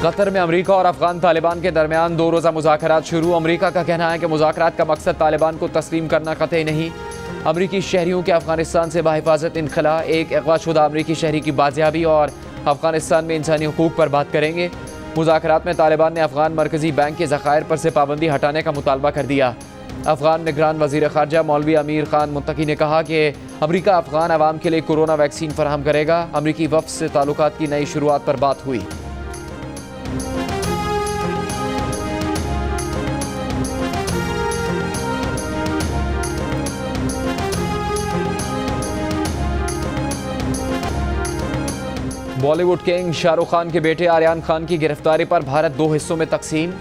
Qatar में America और अफगान तालिबान के दरमियान 2 रोज़ा मुज़ाकरात शुरू। अमेरिका का कहना है कि मुज़ाकरात का मकसद तालिबान को तस्लीम करना कतई नहीं। अमरीकी शहरियों के अफगानिस्तान से बाहिफाजत इनखला, एक अगवाशुदा अमरीकी शहरी की बाजियाबी और अफगानिस्तान में इंसानी हुकूक पर बात करेंगे। मुज़ाकरात में तालिबान ने अफगान मरकजी बैंक के ज़खायर पर से पाबंदी हटाने का मुतालबा कर दिया। अफगान निगरान वज़ीर ख़ारजा मौलवी अमीर खान मुत्तकी ने कहा कि अमरीका अफगान अवाम के लिए कोरोना वैक्सीन फराहम करेगा। अमरीकी वफ़द से ताल्लुकात की नई शुरुआत पर बात हुई। बॉलीवुड किंग शाहरुख खान के बेटे आर्यन खान की गिरफ्तारी पर भारत 2 हिस्सों में तकसीम।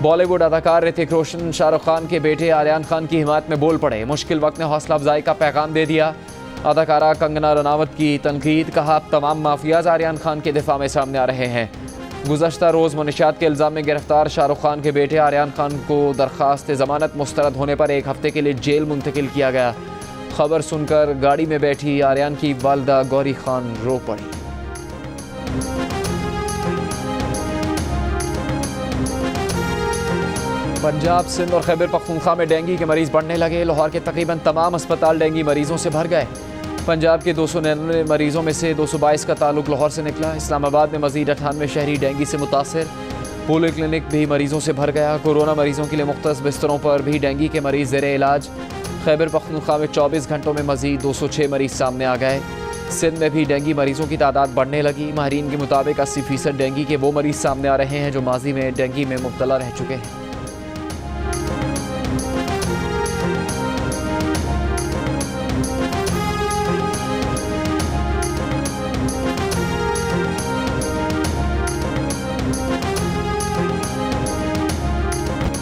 बॉलीवुड अदाकार ऋतिक रोशन शाहरुख खान के बेटे आर्यन खान की हिमायत में बोल पड़े। मुश्किल वक्त ने हौसला अफजाई का पैगाम दे दिया। अदाकारा कंगना रनावत की तनकीद, कहा अब तमाम माफियाज आर्यन खान के दिफा में सामने आ रहे हैं। गुज़श्ता रोज़ मुनशियात के इल्ज़ाम में गिरफ्तार शाहरुख खान के बेटे आर्यन खान को दरख्वास्त ज़मानत मुस्तरद होने पर 1 हफ्ते के लिए जेल मुंतकिल किया गया। खबर सुनकर गाड़ी में बैठी आर्यन की वालदा गौरी खान रो पड़ी। पंजाब, सिंध और खैबर पख्तूनख्वा में डेंगू के मरीज बढ़ने लगे। लाहौर के तकरीबन तमाम अस्पताल डेंगू मरीजों से भर गए। पंजाब के 299 मरीजों में से 222 का ताल्लुक लाहौर से निकला। इस्लामाबाद में मजीद 98 शहरी डेंगू से मुतासर। पोलियो क्लिनिक भी मरीजों से भर गया। कोरोना मरीजों के लिए मुख्तस बिस्तरों पर भी डेंगू के मरीज ज़ेरे इलाज। खैबर पख्तूनख्वा में 24 घंटों में मजीद 206 मरीज सामने आ गए। सिंध में भी डेंगू मरीजों की तादाद बढ़ने लगी। माहिरीन के मुताबिक 80% डेंगू के वो मरीज सामने आ रहे हैं जो माजी में डेंगू में मुब्तला रह चुके हैं।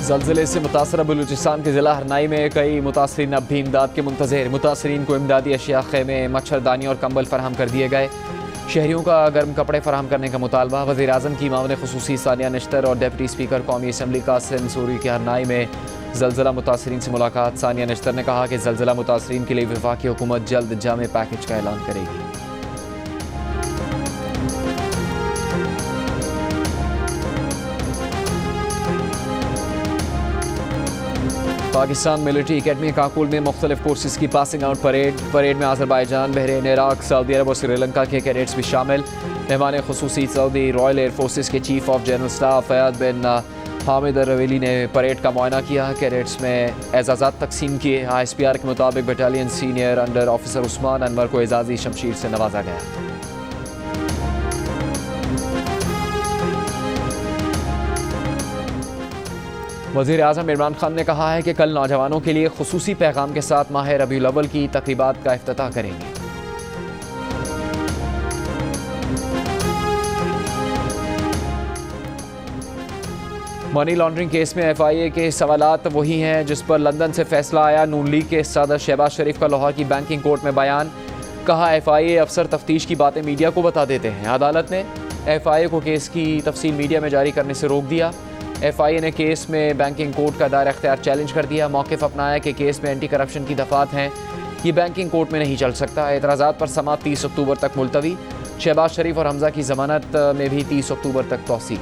ज़लज़ले से मुतासर बलूचिस्तान के ज़िला हरनाई में कई मुतासरीन अब भी इमदाद के मुंतज़िर। मुतासरीन को इमदादी अशिया, खेमे, मच्छरदानी और कंबल फराहम कर दिए गए। शहरियों का गर्म कपड़े फराहम करने का मुतालबा। वज़ीर आज़म की मामले ख़ुसूसी सानिया निश्तर और डिप्टी स्पीकर कौमी असम्बली कासिम सूरी के हरनाई में ज़लज़ला मुतासरीन से मुलाकात। सानिया निश्तर ने कहा कि ज़लज़ला मुतासरीन के लिए वफाकी हुकूमत जल्द जामे पैकेज का ऐलान करेगी। पाकिस्तान मिलिट्री अकेडमी काकुल में मुख्तलिफ कोर्सेज़ की पासिंग आउट परेड में आज़रबाईजान, बहरीन, इराक, सऊदी अरब और श्रीलंका के कैडेट्स भी शामिल। मेहमान खुसूसी सऊदी रॉयल एयर फोर्सेस के chief of general staff Fayad बिन हामिद रवेली ने परेड का मुआयना किया। कैडेट्स में एजाज़ात तकसीम किए। ISPR के मुताबिक battalion senior under officer Usman Anwar को एजाज़ी शमशीर से नवाजा गया। वज़ीर आज़म इमरान खान ने कहा है कि कल नौजवानों के लिए खुसूसी पैगाम के साथ माह रबीउल अव्वल की तक़रीबात का इफ्तिताह करेंगे। मनी लॉन्ड्रिंग केस में FIA के सवालात वही हैं जिस पर लंदन से फैसला आया। नून लीग के सदर शहबाज शरीफ का लाहौर की बैंकिंग कोर्ट में बयान। कहा FIA अफसर तफ्तीश की बातें मीडिया को बता देते हैं। अदालत ने FIA को केस की तफसील मीडिया में जारी करने से रोक दिया। FIA ने केस में बैंकिंग कोर्ट का दायरा इख्तियार चैलेंज कर दिया। मौक़िफ़ अपनाया कि केस में एंटी करप्शन की दफ़ात हैं, ये बैंकिंग कोर्ट में नहीं चल सकता। एतराज़ात पर समाअत 30 अक्टूबर तक मुलतवी। शहबाज शरीफ और हमज़ा की ज़मानत में भी 30 अक्टूबर तक तौसील।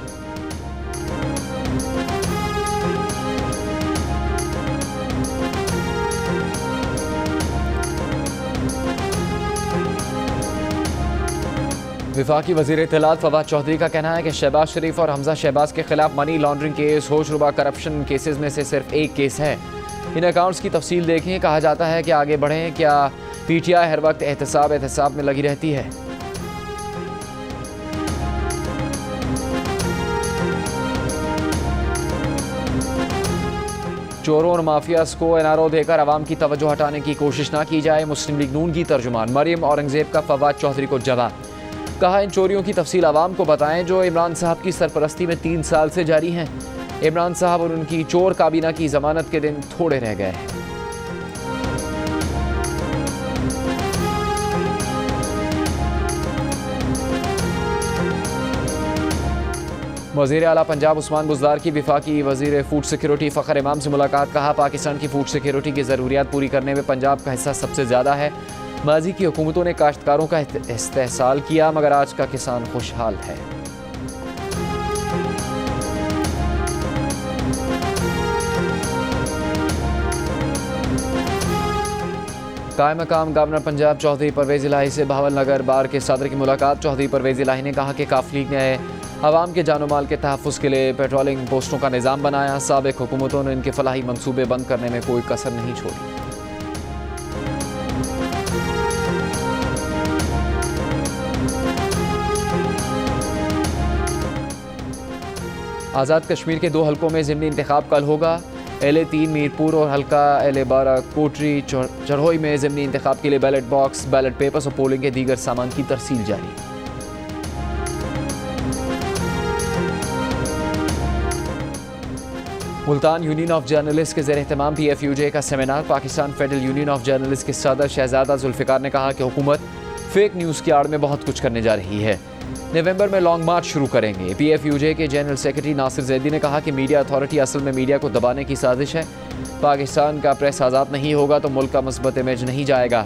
वफाकी वज़ीर इत्तलात फवाद चौधरी का कहना है कि शहबाज शरीफ और हमज़ा शहबाज के खिलाफ मनी लॉन्ड्रिंग केस होशरुबा करप्शन केसेस में से सिर्फ एक केस है। इन अकाउंट्स की तफसील देखें। कहा जाता है कि आगे बढ़ें। क्या PTI हर वक्त एहतसाब में लगी रहती है? चोरों और माफियाज को NRO देकर आवाम की तवज्जो हटाने की कोशिश ना की जाए। मुस्लिम लीग नून की तर्जुमान मरियम औरंगजेब का फवाद चौधरी को जवाब। कहा इन चोरियों की तफसील आवाम को बताएं जो इमरान साहब की सरपरस्ती में 3 साल से जारी हैं। इमरान साहब और उनकी चोर काबीना की जमानत के दिन थोड़े रह गए हैं। वज़ीर आला पंजाब उस्मान बुज़दार की वफाकी वज़ीर फूड सिक्योरिटी फ़खर इमाम से मुलाकात। कहा पाकिस्तान की फूड सिक्योरिटी की ज़रूरियात पूरी करने में पंजाब का हिस्सा सबसे ज़्यादा है। माजी की हुकूमतों ने काश्तकारों का इस्तेहसाल किया मगर आज का किसान खुशहाल है। कायम मकाम गवर्नर पंजाब चौधरी परवेज़ इलाही से बहावल नगर बार के सदर की मुलाकात। चौधरी परवेज़ इलाही ने कहा कि काफ लीग ने आवाम के जानो माल के तहफ़्फ़ुज़ के लिए पेट्रोलिंग पोस्टों का निज़ाम बनाया। साबिक़ हुकूमतों ने इनके फलाही मनसूबे बंद करने में कोई कसर नहीं छोड़ी। आज़ाद कश्मीर के 2 हलकों में ज़िमनी इंतखाब कल होगा। LA-3 मीरपुर और हल्का LA-12 कोटरी चरहोई में ज़िमनी इंतखाब के लिए बैलेट बॉक्स, बैलेट पेपर्स और पोलिंग के दीगर सामान की तरसील जारी। मुल्तान यूनियन ऑफ जर्नलिस्ट के ज़ेर एहतमाम PFUJ का seminar. Pakistan federal union of journalist के सदर शहजादा जुल्फ़िकार ने कहा कि हुकूमत फेक न्यूज़ की आड़ में बहुत कुछ करने जा रही है। नवंबर में लॉन्ग मार्च शुरू करेंगे। PFUJ के जनरल सेक्रेटरी नासिर जैदी ने कहा कि मीडिया अथॉरिटी असल में मीडिया को दबाने की साजिश है। पाकिस्तान का प्रेस आज़ाद नहीं होगा तो मुल्क का मुस्बत इमेज नहीं जाएगा।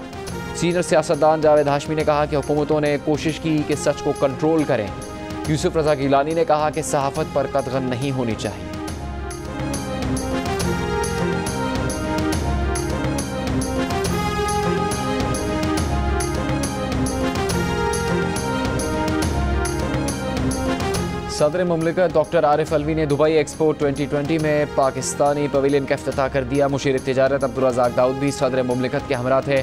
सीनियर सियासतदान जावेद हाशमी ने कहा कि हुकूमतों ने कोशिश की कि सच को कंट्रोल करें। यूसुफ रज़ा गिलानी ने कहा कि सहाफ़त पर कतगन नहीं होनी चाहिए। सदर मुमलिकत डॉक्टर आरिफ अलवी ने दुबई एक्सपो 2020 में पाकिस्तानी पवेलियन का इफ्तिताह कर दिया। मुशीर तिजारत अब्दुर्रज़ाक दाऊद भी सदर मुमलिकत के हमरा थे।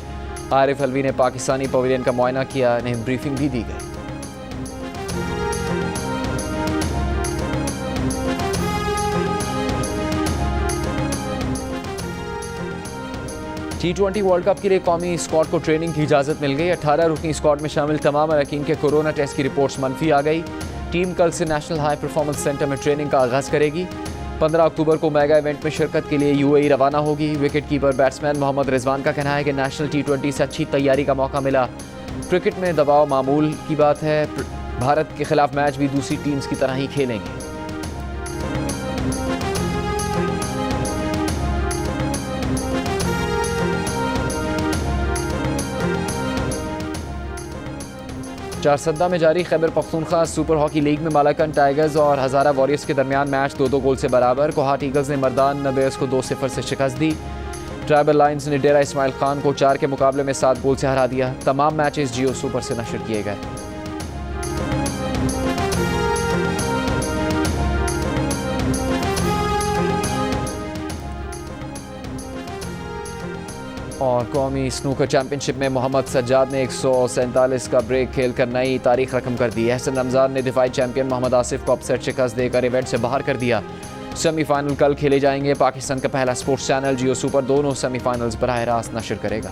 आरिफ अलवी ने पाकिस्तानी पवेलियन का मुआयना किया, इन्हें ब्रीफिंग भी दी गई। T20 वर्ल्ड कप के लिए कौमी स्क्वाड को ट्रेनिंग की इजाज़त मिल गई। 18 रुकनी स्क्वाड में शामिल तमाम अरकान के कोरोना टेस्ट की रिपोर्ट्स मनफी आ गई। टीम कल से नेशनल हाई परफॉर्मेंस सेंटर में ट्रेनिंग का आगाज़ करेगी। 15 अक्टूबर को मेगा इवेंट में शिरकत के लिए UAE रवाना होगी। Wicket keeper batsman Mohammad Rizwan का कहना है कि नेशनल T20 से अच्छी तैयारी का मौका मिला। क्रिकेट में दबाव मामूल की बात है। भारत के खिलाफ मैच भी दूसरी टीम्स की तरह ही खेलेंगे। चारसद्दा में जारी Khyber Pakhtunkhwa super hockey league में मालाकन टाइगर्स और हज़ारा वॉरियर्स के दरमियान मैच 2-2 गोल से बराबर। कोहाट ईगल्स ने मर्दान नबेर्स को 2-0 से शिकस्त दी। ट्राइबल लाइन्स ने डेरा इस्माइल खान को 4 के मुकाबले में 7 गोल से हरा दिया। तमाम मैचेस जियो सुपर से नशर किए गए। और कौमी स्नूकर चैंपियनशिप में मोहम्मद सज्जाद ने 147 का ब्रेक खेलकर नई तारीख रकम कर दी। एहसन रमज़ान ने दिफाई चैंपियन मोहम्मद आसिफ को अपसेट शिकस्त देकर इवेंट से बाहर कर दिया। सेमीफाइनल कल खेले जाएंगे। पाकिस्तान का पहला स्पोर्ट्स चैनल जियो सुपर दोनों सेमीफाइनल्स बराह रास्त नशर करेगा।